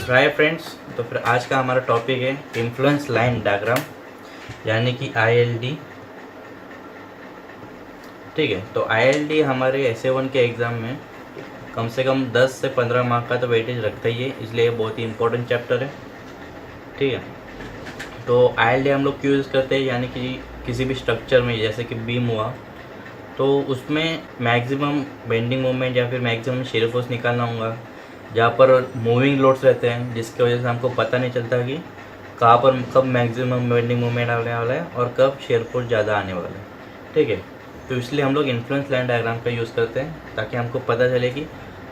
तो hi friends, तो फिर आज का हमारा टॉपिक है इन्फ्लुएंस लाइन डायग्राम यानी कि ILD। ठीक है, तो ILD हमारे SA1 के एग्ज़ाम में कम से कम 10 से 15 मार्क का तो वेटेज रखता ही है, इसलिए बहुत ही इंपॉर्टेंट चैप्टर है। ठीक है, तो ILD हम लोग क्यों यूज़ करते हैं, यानी कि किसी भी स्ट्रक्चर में जैसे कि बीम हुआ तो उसमें मैक्सिमम बेंडिंग मोमेंट या फिर मैक्सिमम शियर फोर्स निकालना होगा, जहाँ पर मूविंग लोड्स रहते हैं जिसकी वजह से हमको पता नहीं चलता कि कहाँ पर कब मैक्सिमम बेंडिंग मोमेंट आने वाला है और कब शियर फोर्स ज़्यादा आने वाला है। ठीक है, तो इसलिए हम लोग इन्फ्लुएंस लाइन डायग्राम का यूज़ करते हैं ताकि हमको पता चले कि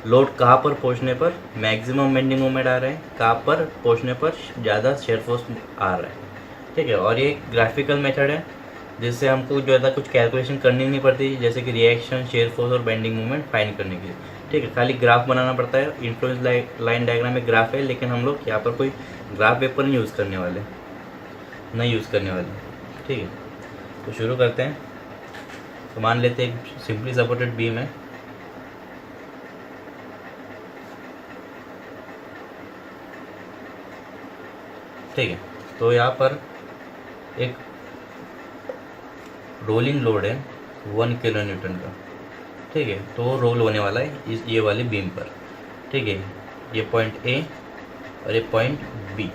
लोड कहाँ पर पहुँचने पर मैक्सिमम बेंडिंग मोमेंट आ रहा है, कहाँ पर पहुँचने पर ज़्यादा शियर फोर्स आ रहा है। ठीक है, और ये ग्राफिकल मेथड है जिससे हमको जो है कुछ कैलकुलेशन करनी नहीं पड़ती, जैसे कि रिएक्शन, शेयर फोर्स और बेंडिंग मोमेंट फाइंड करने के लिए। ठीक है, खाली ग्राफ बनाना पड़ता है। इन्फ्लुएंस लाइन डायग्राम में ग्राफ है, लेकिन हम लोग यहाँ पर कोई ग्राफ पेपर नहीं यूज़ करने वाले। ठीक है, तो शुरू करते हैं। तो मान लेते हैं एक सिंपली सपोर्टेड बीम है। ठीक है, तो यहाँ पर एक रोलिंग लोड है 1 किलो न्यूटन का। ठीक है, तो रोल होने वाला है ये वाली बीम पर। ठीक है, ये पॉइंट A और ये पॉइंट B।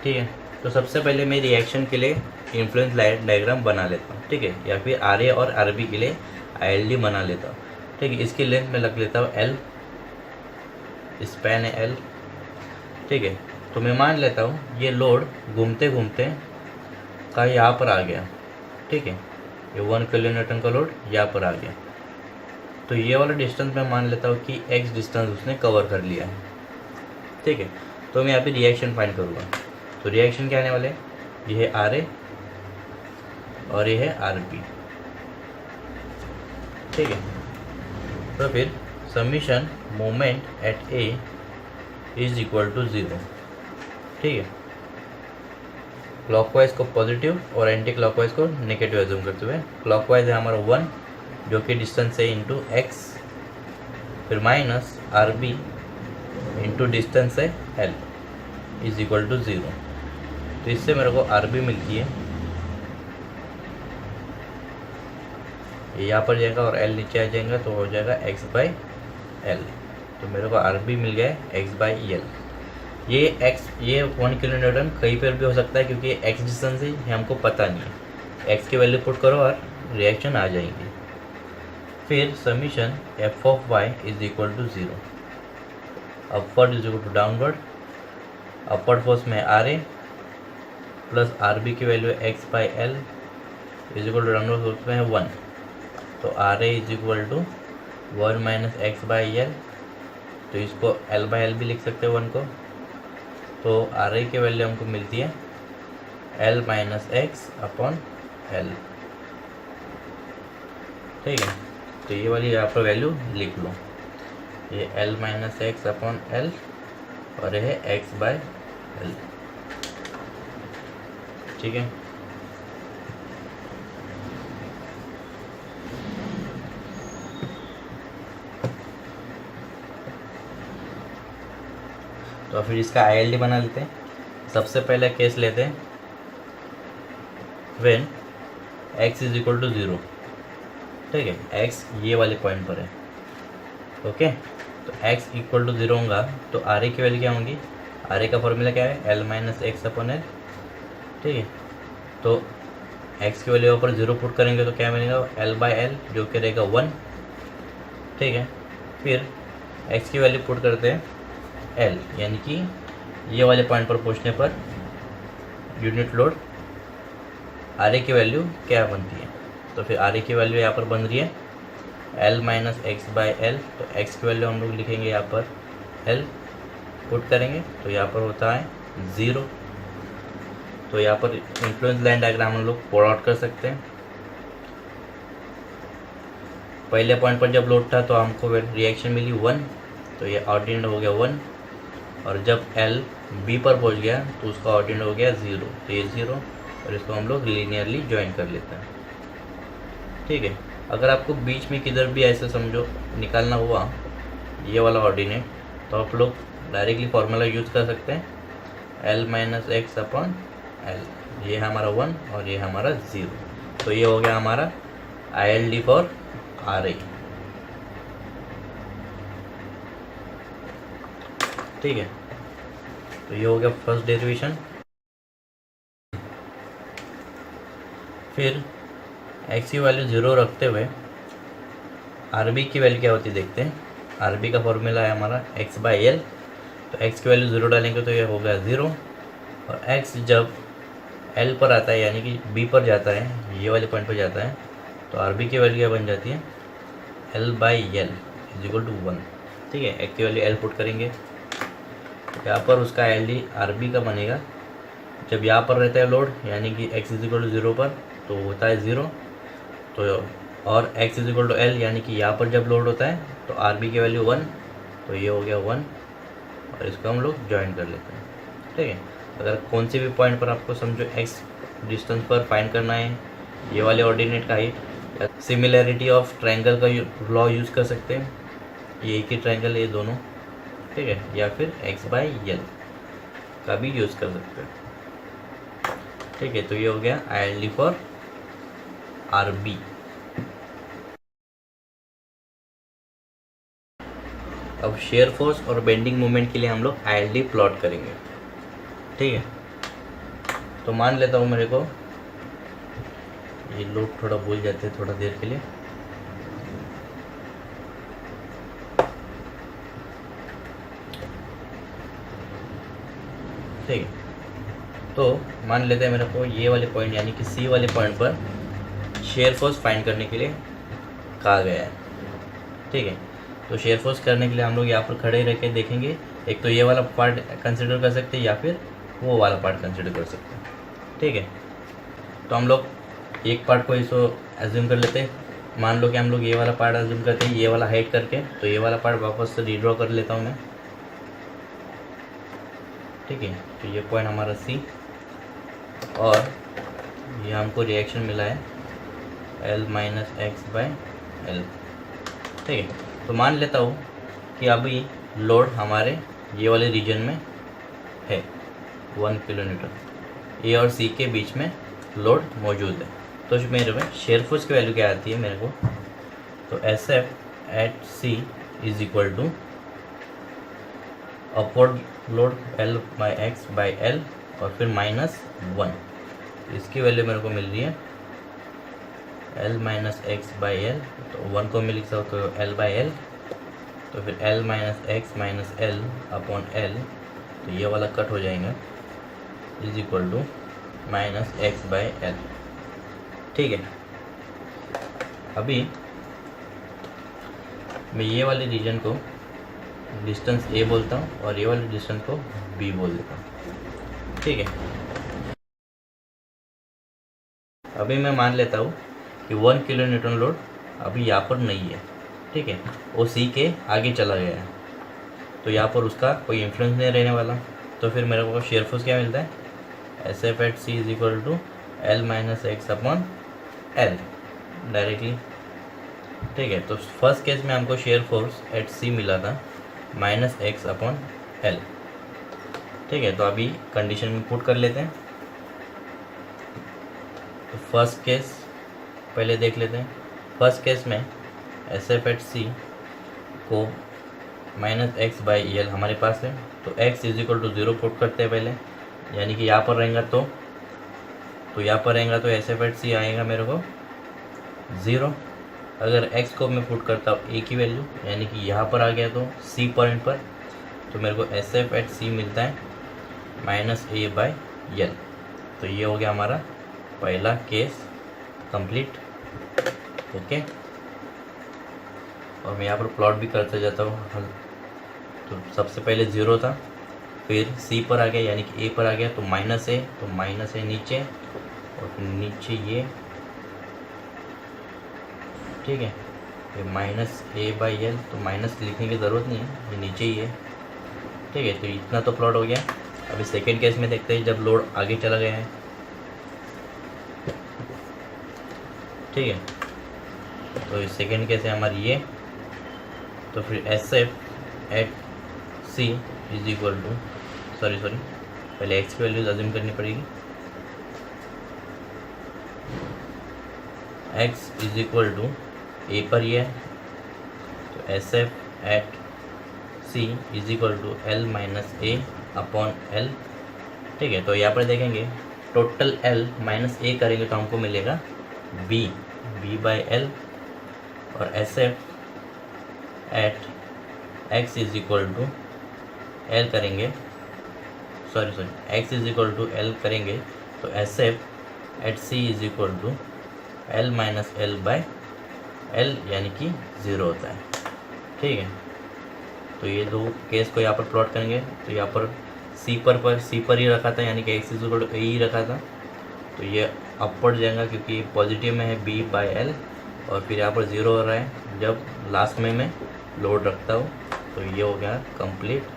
ठीक है, तो सबसे पहले मैं रिएक्शन के लिए इन्फ्लुएंस लाइन डायग्राम बना लेता हूँ। ठीक है, या फिर RA और RB के लिए ILD बना लेता हूँ। ठीक है, इसकी लेंथ में लग लेता हूँ L, स्पैन है L। ठीक है, तो मैं मान लेता हूँ ये लोड घूमते घूमते का यहाँ पर आ गया। ठीक है, ये 1 किलो न्यूटन का लोड यहाँ पर आ गया, तो ये वाला डिस्टेंस मैं मान लेता हूँ कि x डिस्टेंस उसने कवर कर लिया है। ठीक है, तो मैं यहाँ पे रिएक्शन फाइंड करूँगा। तो रिएक्शन क्या आने वाले, ये है RA और ये है RB। ठीक है, तो फिर summation moment at A is equal to 0। ठीक है, क्लॉकवाइज को पॉजिटिव और एंटी क्लॉकवाइज को नेगेटिव एज्यूम करते हुए, क्लॉकवाइज है हमारा 1 जो कि डिस्टेंस है इंटू x, फिर माइनस RB इंटू डिस्टेंस है L इज इक्वल टू 0। तो इससे मेरे को RB मिलती है, ये यहाँ पर जाएगा और L नीचे आ जाएगा तो हो जाएगा x बाई L। तो मेरे को RB मिल गया है x बाई L। ये 1 किलो न्यूटन कहीं पर भी हो सकता है क्योंकि x डिस्टेंस है, ये हमको पता नहीं है। x की वैल्यू पुट करो और रिएक्शन आ जाएगी। फिर summation f of y is equal to 0। Upward is equal to downward. Upward force में RA प्लस RB की वैल्यू है x by L is equal to downward force में है 1। तो RA is equal to 1 minus x by L। तो इसको L by L भी लिख सकते हैं 1 को। तो RA की वैल्यू हमको मिलती है L minus x upon L। ठीक है, तो ये वाली यहाँ पर वैल्यू लिख लो, ये L minus x upon L और ये है x बाय L। ठीक है, तो फिर इसका ILD बना लेते हैं। सबसे पहले केस लेते हैं when x is equal to 0। ठीक है, x ये वाले पॉइंट पर है। ओके, तो x इक्वल टू 0 होगा तो RA की वैल्यू क्या होंगी, RA का फॉर्मूला क्या है, L minus x upon L। ठीक है, तो x की वैल्यू ऊपर 0 पुट करेंगे तो क्या मिलेगा, L बाई L जो कि रहेगा 1। ठीक है, फिर x की वैल्यू पुट करते हैं L, यानी कि ये वाले पॉइंट पर पहुंचने पर यूनिट लोड RA की वैल्यू क्या बनती है। तो फिर RA की वैल्यू यहाँ पर बन रही है L minus x by L। तो x की वैल्यू हम लोग लिखेंगे यहाँ पर L, पुट करेंगे तो यहाँ पर होता है 0। तो यहाँ पर इन्फ्लुएंस लाइन डायग्राम हम लोग प्लॉट आउट कर सकते हैं। पहले पॉइंट पर जब लोड था तो हमको रिएक्शन मिली 1, तो ये ऑर्डिनेट हो गया 1, और जब L B पर पहुंच गया तो उसका ऑर्डिनेट हो गया 0, तो ये 0, और इसको हम लोग लीनियरली ज्वाइन कर लेते हैं। ठीक है, अगर आपको बीच में किधर भी ऐसे समझो निकालना हुआ ये वाला ऑर्डिनेट, तो आप लोग डायरेक्टली फॉर्मूला यूज़ कर सकते हैं, L minus x upon L. ये है हमारा 1 और ये है हमारा 0। तो ये हो गया हमारा ILD फॉर RA। ठीक है, तो ये हो गया फर्स्ट डेरिवेशन। फिर x की वैल्यू 0 रखते हुए RB की वैल्यू क्या होती है देखते हैं। RB का फॉर्मूला है हमारा x/L। तो x की वैल्यू 0 डालेंगे तो ये हो गया 0, और x जब L पर आता है यानी कि B पर जाता है, ये वाले पॉइंट पर जाता है, तो RB की वैल्यू क्या बन जाती है, L/L = 1। ठीक है, x की वैल्यू L पुट करेंगे, यहाँ पर उसका LD RB का बनेगा जब यहाँ पर रहता है लोड, यानी कि x = 0 पर तो होता है 0, तो और x = L यानी कि यहाँ पर जब लोड होता है तो RB की वैल्यू 1, तो ये हो गया 1, और इसको हम लोग ज्वाइन कर लेते हैं। ठीक है, अगर कौन से भी पॉइंट पर आपको समझो x डिस्टेंस पर फाइंड करना है, ये वाले ऑर्डिनेट का ही सिमिलैरिटी ऑफ ट्रायंगल का लॉ यूज़ कर सकते हैं, ये एक ही ट्रायंगल है ये दोनों। ठीक है, या फिर x/L का भी यूज़ कर सकते हैं। ठीक है, तो ये हो गया ILD फॉर RB। अब शेयर फोर्स और बेंडिंग मोमेंट के लिए हम लोग ILD प्लॉट करेंगे। ठीक है, तो मान लेता हूँ मेरे को ये लोग थोड़ा भूल जाते हैं थोड़ा देर के लिए। ठीक है, तो मान लेते हैं मेरे को ये वाले पॉइंट यानी कि C वाले पॉइंट पर शेयर फोर्स फाइंड करने के लिए कहा गया है। ठीक है, तो शेयर फोर्स करने के लिए हम लोग यहाँ पर खड़े रह के देखेंगे, एक तो ये वाला पार्ट कंसिडर कर सकते हैं या फिर वो वाला पार्ट कंसिडर कर सकते हैं। ठीक है, तो हम लोग एक पार्ट को इसको एज्यूम कर लेते हैं। मान लो कि हम लोग ये वाला पार्ट एज्यूम करते हैं, ये वाला हाइट करके, तो ये वाला पार्ट वापस से रीड्रॉ कर लेता हूँ मैं। ठीक है, तो ये पॉइंट हमारा C, और ये हमको रिएक्शन मिला है L माइनस x/L। ठीक है, तो मान लेता हूँ कि अभी लोड हमारे ये वाले रीजन में है 1 kN, A और C के बीच में लोड मौजूद है। तो मेरे में शेयर फोर्स की वैल्यू क्या आती है मेरे को, तो SF@C = अपवर्ड लोड L/x/L और फिर -1। इसकी वैल्यू मेरे को मिल रही है L माइनस x/L, तो 1 को मैं लिख सकता हूँ तो L/L, तो फिर L minus x minus L upon L, तो ये वाला कट हो जाएगा, = -x/L। ठीक है, अभी मैं ये वाले रीजन को डिस्टेंस A बोलता हूँ और ये वाले डिस्टेंस को B बोल देता हूँ। ठीक है, अभी मैं मान लेता हूँ कि 1 kN लोड अभी यहाँ पर नहीं है। ठीक है, वो C के आगे चला गया है, तो यहाँ पर उसका कोई इन्फ्लुएंस नहीं रहने वाला। तो फिर मेरे को शेयर फोर्स क्या मिलता है, SF@C = L minus x upon L directly. ठीक है, तो फर्स्ट केस में हमको शेयर फोर्स एट C मिला था -x अपॉन L। ठीक है, तो अभी कंडीशन में पुट कर लेते हैं। तो फर्स्ट केस पहले देख लेते हैं। फर्स्ट केस में SF@C को -x/L हमारे पास है, तो x = 0 पुट करते हैं पहले, यानी कि यहाँ पर रहेगा तो यहाँ पर रहेगा तो SF@C आएगा मेरे को 0। अगर x को मैं पुट करता हूँ a की वैल्यू, यानी कि यहाँ पर आ गया तो C पॉइंट पर, तो मेरे को SF@C मिलता है -a/L। तो ये हो गया हमारा पहला केस कंप्लीट। ओके, और मैं यहाँ पर प्लॉट भी करते जाता हूँ। तो सबसे पहले 0 था, फिर C पर आ गया यानी कि A पर आ गया, तो -a, तो -a नीचे और फिर नीचे ये। ठीक है, ये -a/L, तो माइनस लिखने की ज़रूरत नहीं है, ये नीचे ही है। ठीक है, तो इतना तो प्लॉट हो गया। अभी सेकेंड केस में देखते हैं जब लोड आगे चला गया है। ठीक है, तो सेकेंड केस है हमारी ये, तो फिर SF@C is equal to sorry पहले x की वैल्यूज अज्यूम करनी पड़ेगी। x is equal to a पर ये है तो S F at C is equal to l minus a upon l. ठीक है, तो यहाँ पर देखेंगे टोटल l माइनस ए करेंगे तो हमको मिलेगा b बाई एल और S F at x is equal to l करेंगे x is equal to l करेंगे तो S F at C is equal to l minus l by l यानी कि 0 होता है। ठीक है, तो ये दो केस को यहाँ पर प्लॉट करेंगे तो यहाँ पर सी पर ही रखा था यानी कि x इज इक्वल टू ए ही रखा था तो ये अपवर्ड जाएगा क्योंकि पॉजिटिव में है b बाई एल और फिर यहाँ पर 0 हो रहा है जब लास्ट में मैं लोड रखता हूँ तो ये हो गया complete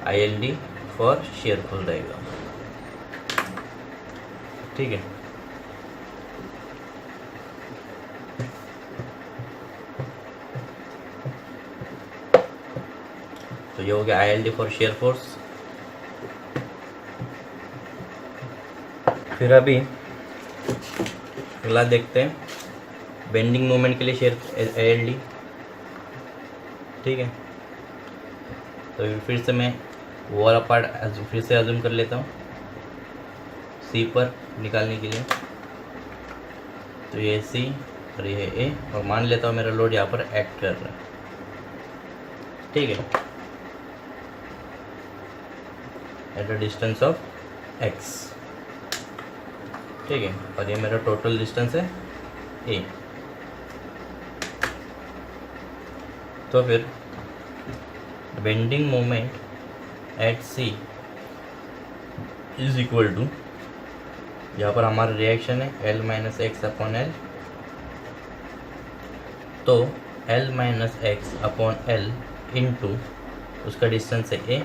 ILD for share full रहेगा। ठीक है, तो ये हो गया ILD फॉर शेयर फोर्स। फिर अभी अगला देखते हैं बेंडिंग मोमेंट के लिए शेयर ILD। ठीक है, तो फिर से मैं वो वाला पार्ट फिर से अज्यूम कर लेता हूँ सी पर निकालने के लिए। तो ये सी और ये ए और मान लेता हूँ मेरा लोड यहाँ पर एक्ट कर रहा है। ठीक है, at the distance of x। ठीक है, और ये मेरा टोटल डिस्टेंस है a। तो फिर bending moment at c is equal to यहाँ पर हमारा रिएक्शन है l minus x upon l तो l minus x upon l into उसका डिस्टेंस है a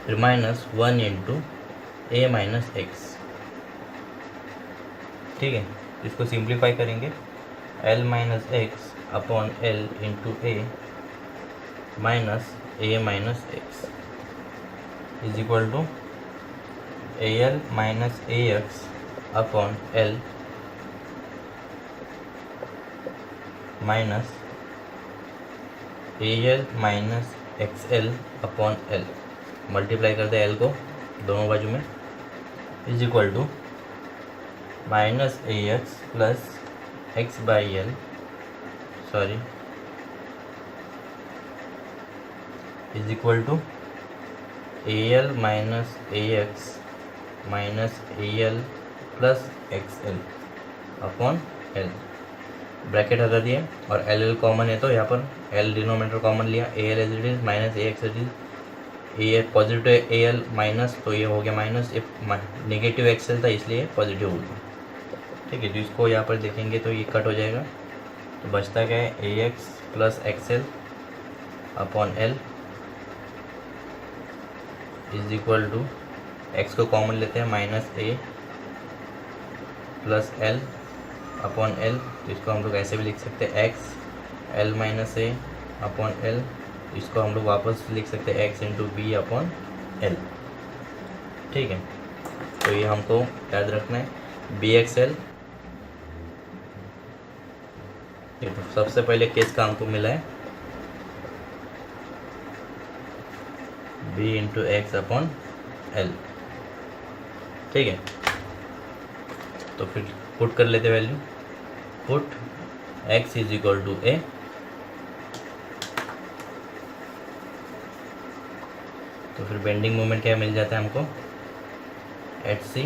फिर minus 1 into a minus x. ठीक है, इसको सिंप्लीफाई करेंगे l minus x upon l into a minus a minus x is equal to a l minus a x upon l minus a l minus x l upon l. Multiply कर दे l को दोनों बाजू में is equal to minus a x plus x by l is equal to a l minus a x minus a l plus x l upon l. Bracket हटा दिए और L L common है तो यहाँ पर एल डिनोमिनेटर कॉमन लिया a l as it is minus a x as is a positive a l minus तो ये हो गया माइनस नेगेटिव एक्स एल था इसलिए पॉजिटिव हो गया। ठीक है, तो इसको यहाँ पर देखेंगे तो ये कट हो जाएगा तो बचता क्या है a x plus x l upon l is equal to x को कॉमन लेते हैं minus a plus l upon l. तो इसको हम लोग ऐसे भी लिख सकते हैं x l minus a upon l. इसको हम लोग वापस लिख सकते हैं x into b upon l. ठीक है, तो ये हमको याद रखना है बी एक्स एल। तो सबसे पहले केस का हमको मिला है b into x upon l. ठीक है, तो फिर पुट कर लेते value put x is equal to a तो फिर बेंडिंग मोमेंट क्या मिल जाता है हमको at c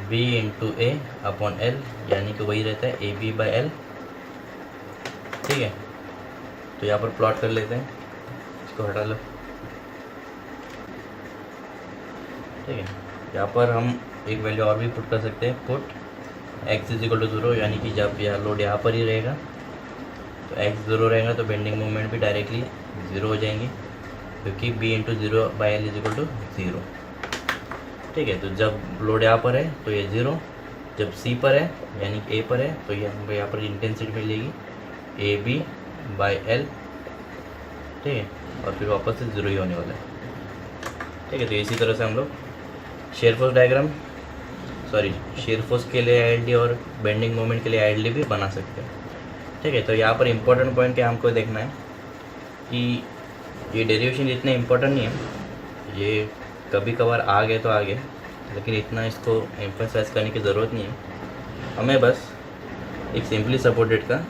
b into a upon l यानी कि वही रहता है ए बी बाई एल। ठीक है, तो यहाँ पर प्लॉट कर लेते हैं, इसको हटा लो। ठीक है, यहाँ पर हम एक वैल्यू और भी पुट कर सकते हैं put x is equal to 0 यानी कि जब यह लोड यहाँ पर ही रहेगा तो x 0 रहेगा तो बेंडिंग मोमेंट भी डायरेक्टली 0 हो जाएंगे क्योंकि b into 0 by l is equal to 0। ठीक है, तो जब लोड यहाँ पर है तो ये 0, जब c पर है यानी कि a पर है तो ये हमको यहाँ पर इंटेंसिटी मिलेगी ए बी बाई एल। ठीक है, और फिर वापस से 0 ही होने वाला है। ठीक है, तो इसी तरह से हम लोग shear force diagram shear force के लिए ILD और बेंडिंग मोमेंट के लिए ILD भी बना सकते हैं। ठीक है, तो यहाँ पर इम्पोर्टेंट पॉइंट क्या हमको देखना है कि ये डेरिवेशन इतने इम्पोर्टेंट नहीं है, ये कभी कभार आ गए तो आ गए, लेकिन इतना इसको एम्फसाइज करने की ज़रूरत नहीं है। हमें बस एक सिंपली सपोर्टेड का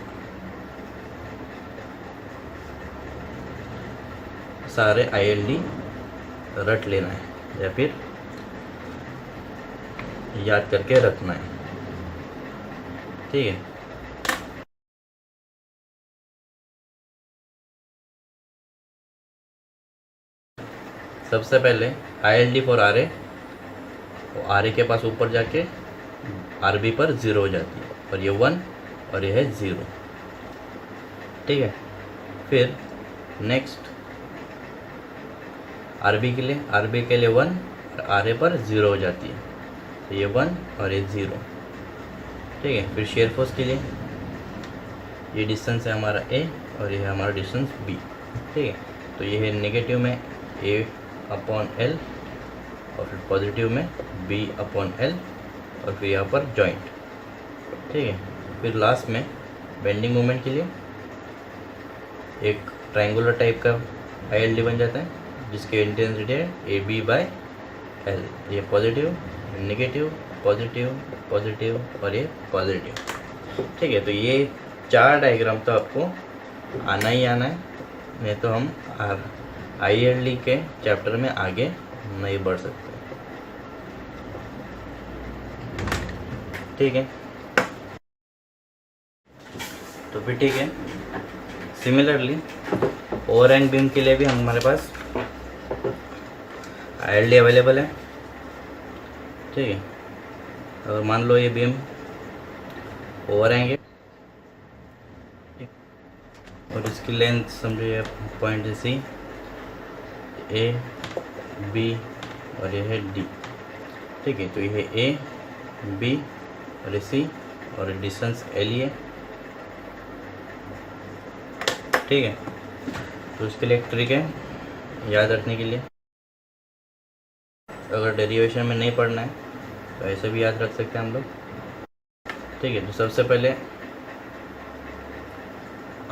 सारे ILD रट लेना है या फिर याद करके रखना है। ठीक है, सबसे पहले ILD फॉर RA, RA के पास ऊपर जाके RB पर 0 हो जाती है, और ये 1 और ये है 0। ठीक है, फिर नेक्स्ट RB के लिए 1 और RA पर 0 हो जाती है, तो ये 1 और ये 0। ठीक है, फिर शेयर फोर्स के लिए ये डिस्टेंस है हमारा A और ये है हमारा डिस्टेंस B। ठीक है, तो ये है नेगेटिव में A/L और फिर पॉजिटिव में B/L और फिर यहाँ पर जॉइंट। ठीक है, फिर लास्ट में बेंडिंग मोमेंट के लिए एक ट्रायंगुलर टाइप का ILD बन जाता है, जिसकी इंटेंसिटी है AB/L। ये पॉजिटिव, नेगेटिव, पॉजिटिव, पॉजिटिव और ये पॉजिटिव। ठीक है, तो ये 4 डायग्राम तो आपको आना ही आना है, नहीं तो हम ILD के चैप्टर में आगे नहीं बढ़ सकते। ठीक है, तो फिर ठीक है, सिमिलरली ओवरहैंग बीम के लिए भी हमारे पास ILD अवेलेबल है। ठीक है, अगर मान लो ये बीम ओवरहैंग है और इसकी लेंथ समझिए पॉइंट C, A, B और ये है D। ठीक है, तो ये है A, B और ये C और डिस्टेंस L है। ठीक है, तो इसके लिए एक ट्रिक है याद रखने के लिए, अगर डेरिवेशन में नहीं पढ़ना है तो ऐसे भी याद रख सकते हैं हम लोग। ठीक है, तो सबसे पहले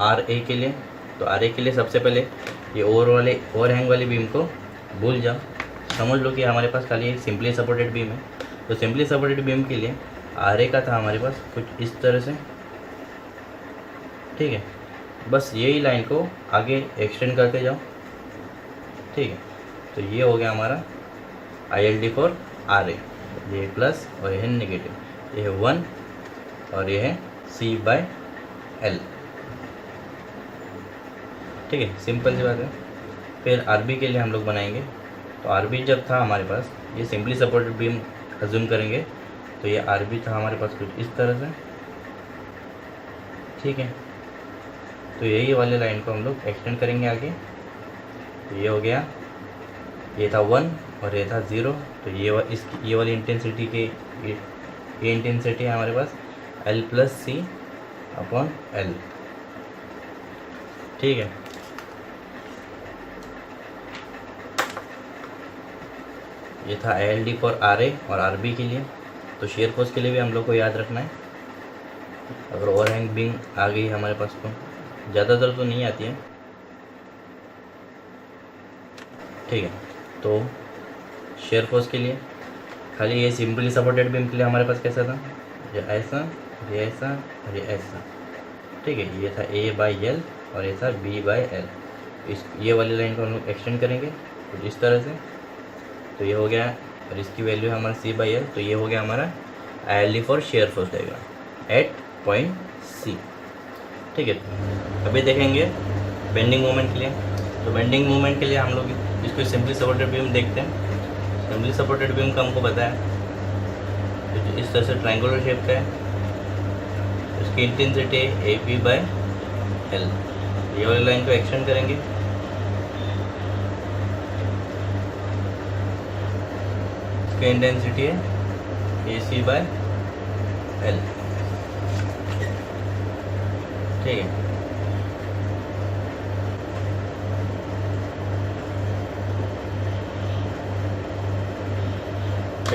RA के लिए, तो RA के लिए सबसे पहले ये ओवरहैंग वाली बीम को भूल जाओ, समझ लो कि हमारे पास खाली एक सिंपली सपोर्टेड बीम है। तो सिंपली सपोर्टेड बीम के लिए RA का था हमारे पास कुछ इस तरह से। ठीक है, बस यही लाइन को आगे एक्सटेंड करते जाओ। ठीक है, तो ये हो गया हमारा ILD फॉर RA। ये प्लस और ये है नेगेटिव, ये है 1 और ये है C/L। ठीक है, सिंपल सी बात है। फिर RB के लिए हम लोग बनाएंगे, तो RB जब था हमारे पास, ये सिंपली सपोर्टेड बीम अज्यूम करेंगे, तो ये RB था हमारे पास कुछ इस तरह से। ठीक है, तो यही वाले लाइन को हम लोग एक्सटेंड करेंगे आगे। तो ये हो गया, ये था 1 और ये था 0, तो ये वाली इंटेंसिटी के ये इंटेंसिटी है हमारे पास L+C/L। ठीक है, ये था ILD फॉर RA और RB के लिए। तो शेयर फोर्स के लिए भी हम लोग को याद रखना है, अगर ओवरहैंग बीम आ गई हमारे पास तो ज़्यादातर तो नहीं आती है। ठीक है, तो शेयर फोर्स के लिए खाली ये सिंपली सपोर्टेड बीम के लिए हमारे पास कैसा था, ये ऐसा, ये ऐसा और ये ऐसा। ठीक है, ये था A/L और ये था B/L। ये वाली लाइन को हम लोग एक्सटेंड करेंगे कुछ इस तरह से, तो ये हो गया, और इसकी वैल्यू है हमारा C/L। तो ये हो गया हमारा ILD for shear force diagram eight point C। ठीक है, अभी देखेंगे बेंडिंग मोमेंट के लिए। तो बेंडिंग मोमेंट के लिए हम लोग इसको सिंपली सपोर्टेड बीम देखते हैं। सिंपली सपोर्टेड बीम का हमको पता है, तो इस तरह से ट्रायंगुलर शेप का है, इसकी इंटेंसिटी है AB/L। ये वाली लाइन को एक्सटेंड करेंगे, इसकी इंटेंसिटी है AC/L। ठीक है,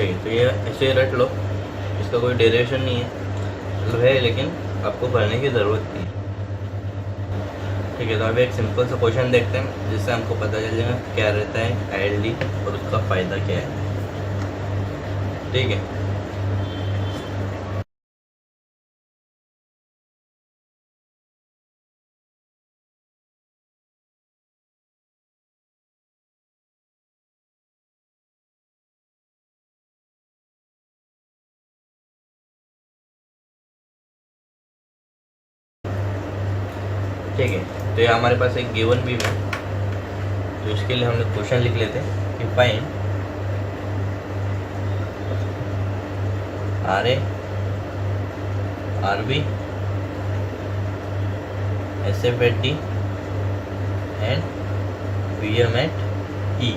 ठीक है, तो ये ऐसे रट लो, इसका कोई डेरिवेशन नहीं है, मतलब है लेकिन आपको पढ़ने की ज़रूरत नहीं है। ठीक है, तो अभी एक सिंपल सा क्वेश्चन देखते हैं जिससे हमको पता चल जाएगा क्या रहता है आईएलडी और उसका फ़ायदा क्या है। ठीक है, ठीक है, तो ये हमारे पास एक गिवन भी है, तो इसके लिए हम लोग क्वेश्चन लिख लेते हैं कि find R A R B S F at D and V M at E.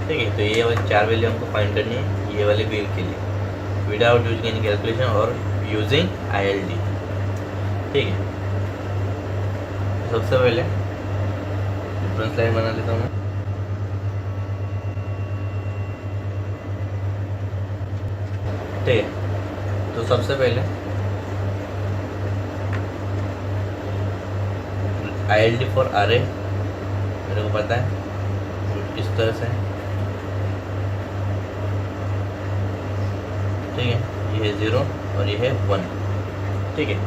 ठीक है, तो ये वाली 4 वैल्यू हमको फाइंड करनी है ये वाले वेव के लिए विदाउट यूजिंग एनी कैलकुलेशन और यूजिंग आईएलडी। ठीक है, सबसे पहले रेफरेंस लाइन बना लेता हूँ मैं। ठीक है, तो सबसे पहले आईएलडी फॉर आर ए मेरे को पता है इस तरह से। ठीक है, ये है 0 और ये है 1। ठीक है,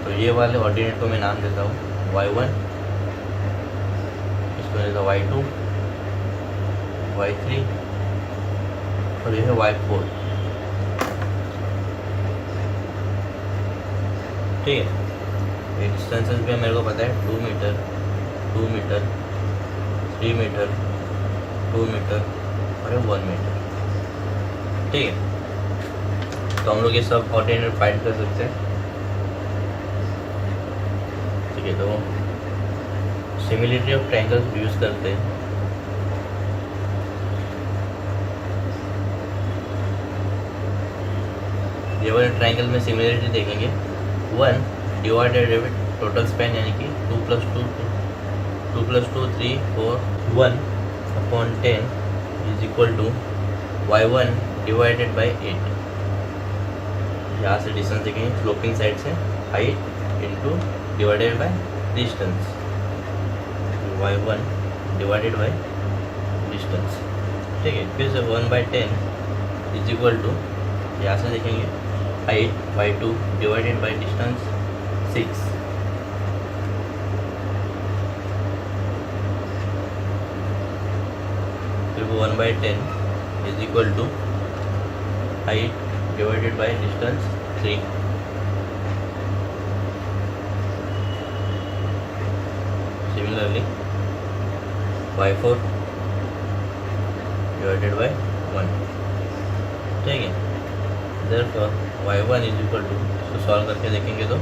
तो ये वाले ऑर्डिनेट को मैं नाम देता हूँ y1, इसको देता हूँ y2, y3 और ये है y4। ठीक है, ये डिस्टेंसेस भी मेरे को पता है 2 मीटर 2 मीटर 3 मीटर 2 मीटर और 1 मीटर। ठीक है, तो हम लोग ये सब ऑर्डिनेट फाइंड कर सकते हैं। ठीक है, तो सिमिलरिटी ऑफ ट्रायंगल्स यूज करते हैं। ये वाले ट्रायंगल में सिमिलरिटी देखेंगे 1 डिवाइडेड विद टोटल स्पैन यानी कि 2 + 2 2 + 2 3 4 1 upon 10 is equal to y1 divided by 8। यहाँ से डिस्टेंस देखेंगे स्लोपिंग साइड से height into divided by distance y1 divided by distance. ठीक है, फिर से 1/10 इज इक्वल टू यहाँ से देखेंगे height y2 divided by distance 6। फिर 1/10 is equal to height divided by distance 3। Similarly, y4 divided by 1। ठीक है, therefore y1 is equal to, इसको सॉल्व करके देखेंगे तो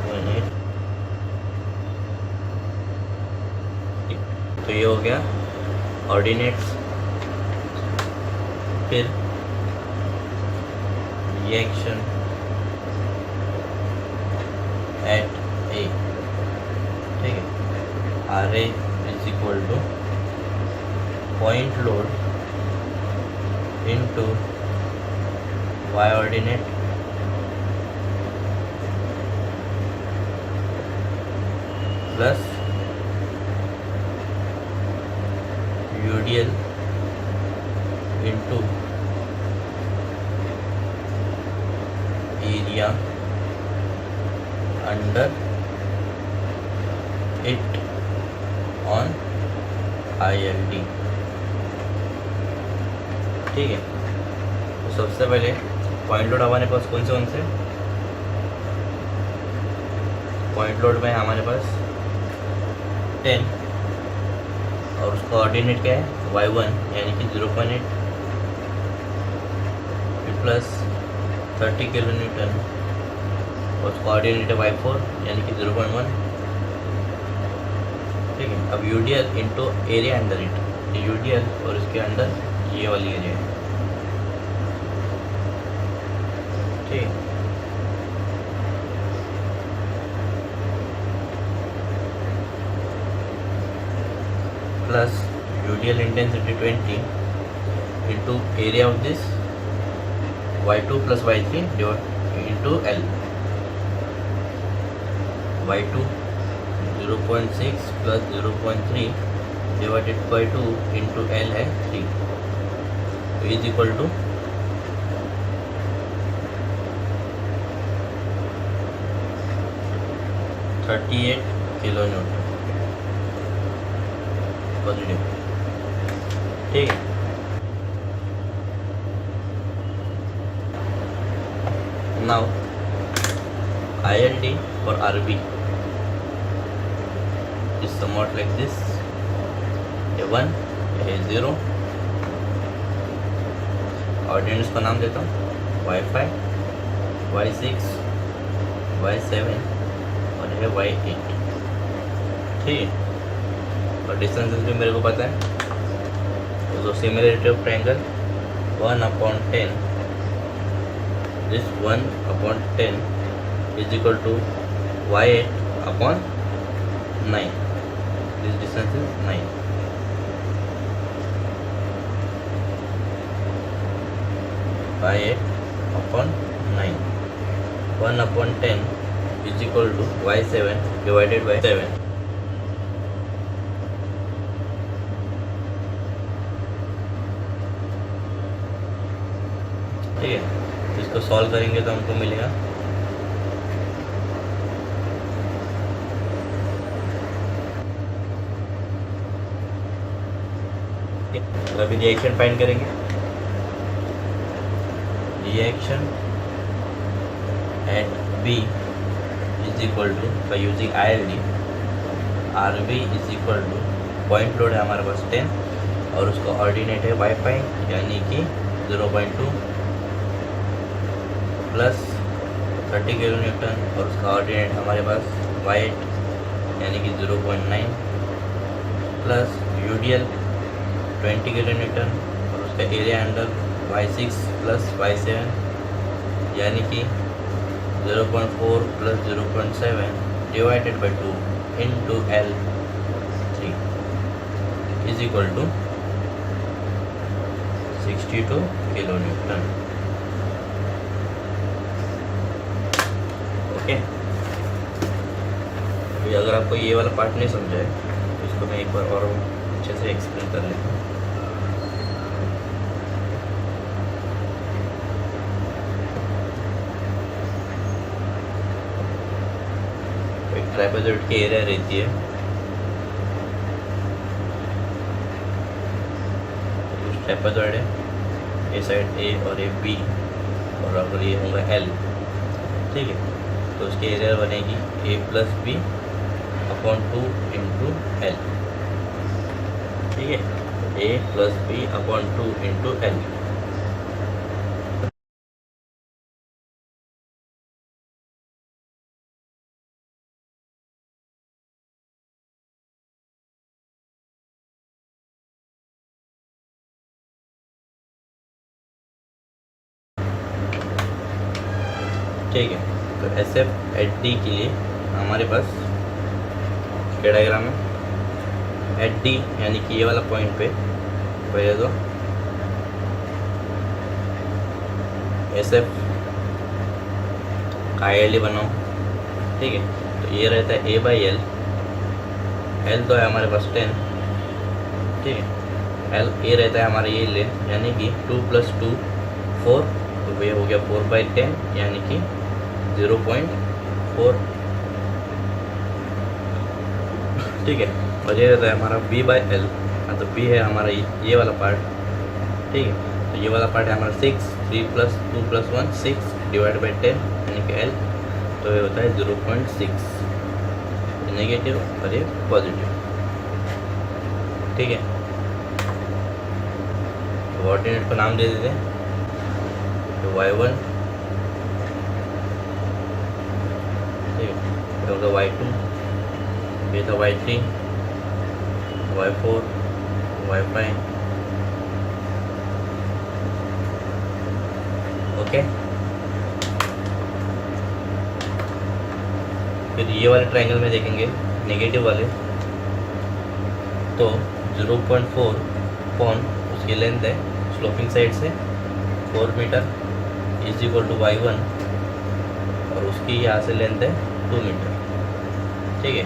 0.8। तो ये हो गया ऑर्डिनेट्स। फिर रिएक्शन एट ए। ठीक है, R A is equal to point load into y ordinate plus UDL into area under it on ILD. ठीक है, तो सबसे पहले पॉइंट लोड हमारे पास कौन से पॉइंट लोड में हमारे पास 10 और उसका ऑर्डिनेट क्या है y1 यानी कि 0.8 प्लस 30 किलो न्यूटन और उसका ऑर्डिनेट है y4 यानी कि 0.1। ठीक है, अब UDL into area under it, UDL और इसके अंडर ये वाली एरिया है। ठीक है, plus UDL intensity 20 into area of this y2 plus y3 into L, y2 0.6 plus 0.3 divided by 2 into L है 3, is equal to 38 kilo newton positive. ठीक है, now ILD for RB is somewhat like this, A1 A0, ordinates का नाम देता हूँ y5 y6 y7 और यह y8। ठीक है, और डिस्टेंसेस भी मेरे को पता है, तो similarity of triangle 1/10, this 1/10 is equal to y8/9, this distance is 9। y8/9, 1/10 is equal to y7 divided by 7। ठीक है, इसको सॉल्व करेंगे तो हमको मिलेगा अभी रिएक्शन फाइंड करेंगे। Reaction at B is equal to, by using ILD, RB is equal to, point load है हमारे पास 10 और उसका ऑर्डिनेट है y5 यानी कि 0.2 प्लस 30 किलो न्यूटन और उसका ऑर्डिनेट हमारे पास y8 यानी कि 0.9 प्लस यूडियल 20 किलो न्यूटन और उसका area under y6 plus y7 यानी कि 0.4 plus 0.7 divided by 2 into L3 is equal to 62 kilo newton. Okay, अभी अगर आपको ये वाला पार्ट नहीं समझा है तो इसको मैं एक बार और अच्छे से एक्सप्लेन कर लेता हूँ। एक ट्रापेजॉइड की एरिया रहती है, ट्रापेजॉइड है, ए साइड A और ये B और अगर ये होगा L, ठीक है, तो उसकी एरिया बनेगी A plus B/2 into L। ठीक है, A plus B/2 into L। ठीक है, तो SF एट D के लिए हमारे पास क्या डायग्राम है, एट D यानी कि ये वाला पॉइंट पे पहले तो SF का ILD बनाओ। ठीक है, तो ये रहता है A/L, L तो है हमारे पास 10। ठीक है, L A रहता है हमारा ये लेंथ यानी कि 2 + 2 4, तो ये हो गया 4/10 यानी कि 0.4। ठीक है, और ये रहता है हमारा B/L, मतलब B है हमारा ये वाला पार्ट। ठीक है, तो ये वाला पार्ट है हमारा 6, 3 + 2 + 1 6 डिवाइड बाई 10 यानी कि L, तो ये होता है 0.6, नेगेटिव और ये पॉजिटिव। ठीक है, तो ऑर्डिनेट को नाम दे देते हैं, तो y1, ठीक है, तो होगा y2, ये था y3, y4, y5। ओके, फिर ये वाले ट्रायंगल में देखेंगे नेगेटिव वाले, तो 0.4 अपॉन उसकी लेंथ है स्लोपिंग साइड से 4 metre is equal to y1 और उसकी यहाँ से लेंथ है 2 मीटर। ठीक है,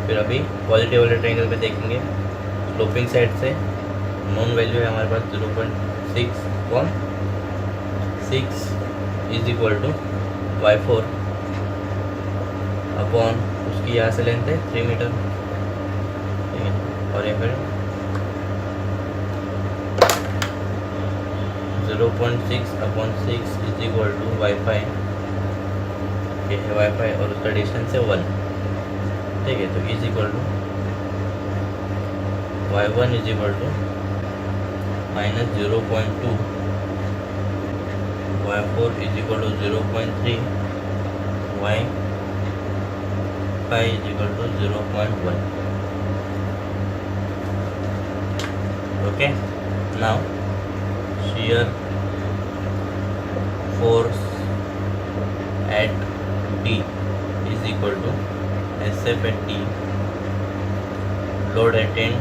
फिर अभी पॉजिटिव वाले ट्रायंगल पे देखेंगे। स्लोपिंग साइड से नॉन वैल्यू है हमारे पास 0.6 is equal to y4 upon उसकी यहाँ से लेंथ है 3 मीटर। ठीक है, और ये फिर 0.6/6 इज इक्वल टू y5, ये है y5 और उसका डिस्टेंस है 1। ठीक है, तो is equal to y1 is equal to -0.2, y4 is equal to 0.3, y5 is equal to 0.1। Okay, now shear force at D is equal to SF at D, load at end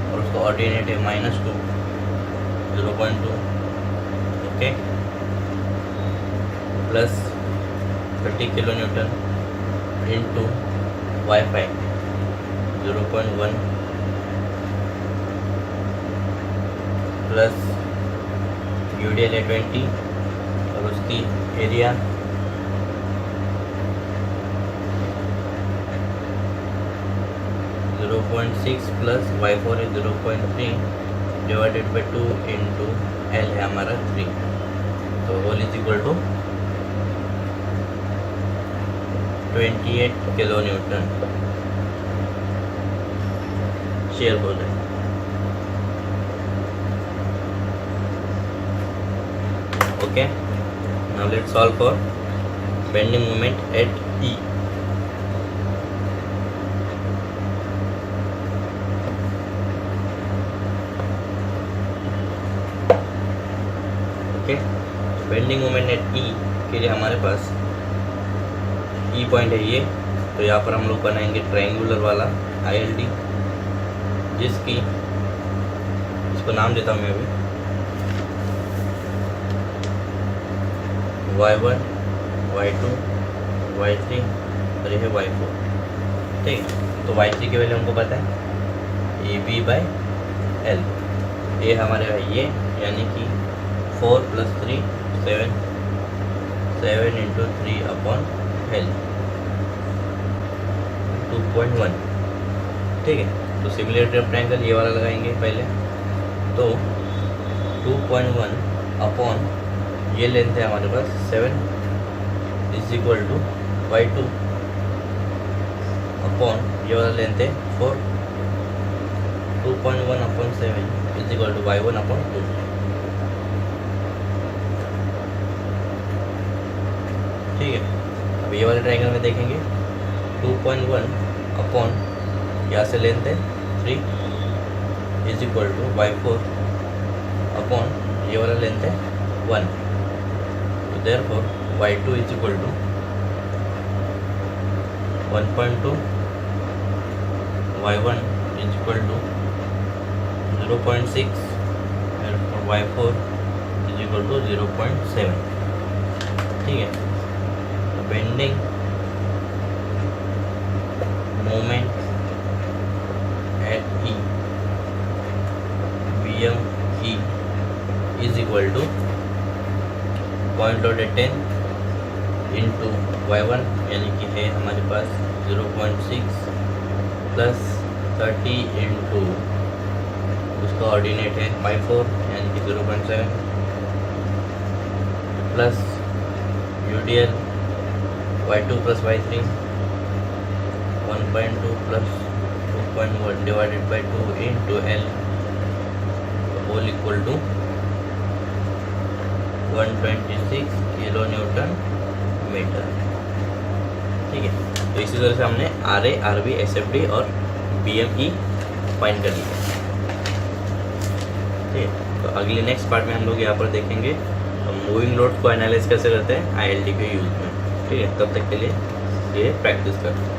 और उसका ordinate है -2, 0.2, okay, plus 30 kilo Newton into y5 0.1 plus UDL है 20 और उसकी area plus y4 है 0.3 divided by 2 into L है हमारा 3, तो whole is equal to 28 kilo newton shear हो जाए। Okay, now let's solve for bending moment at E. Okay, bending moment at E के लिए हमारे पास E पॉइंट है ये, तो यहाँ पर हम लोग बनाएंगे ट्रायंगुलर वाला ILD, जिसकी इसको नाम देता हूँ मैं अभी y1, y2, y3 और ये है y4। ठीक है, तो y3 की वैल्यू हमको पता है AB/L, ये हमारे ये यानी कि 4 + 3 7 इंटू 3/L 2.1। ठीक है, तो सिमिलर ट्रायंगल ये वाला लगाएंगे पहले, तो 2.1 अपॉन ये लेंथ है हमारे पास 7 is equal to y2 upon ये वाला लेंथ है 4, 2.1 upon 7 is equal to y1 upon 2। ठीक है, अब ये वाले ट्रायंगल में देखेंगे 2.1 अपॉन यहाँ से लेंथ है 3 is equal to y4 upon ये वाला लेंथ है 1, therefore y2 is equal to 1.2, y1 is equal to 0.6, therefore y4 is equal to 0.7। ठीक है, तो bending moment at E BME is equal to point load 10 into y1 यानी कि है हमारे पास 0.6 प्लस 30 इंटू उसका ऑर्डिनेट है y4 यानी कि 0.7 plus UDL y2 plus y3 1.2 plus 2.1 divided by 2 into l whole equal to 126 kilo newton metre. ठीक है, तो इसी तरह से हमने RA, RB, SFD और BME फाइंड कर लिया। ठीक है, तो अगले नेक्स्ट पार्ट में हम लोग यहाँ पर देखेंगे मूविंग लोड को एनालाइज कैसे करते हैं ILD के यूज में। ठीक है, तब तक के लिए ये प्रैक्टिस करते हैं।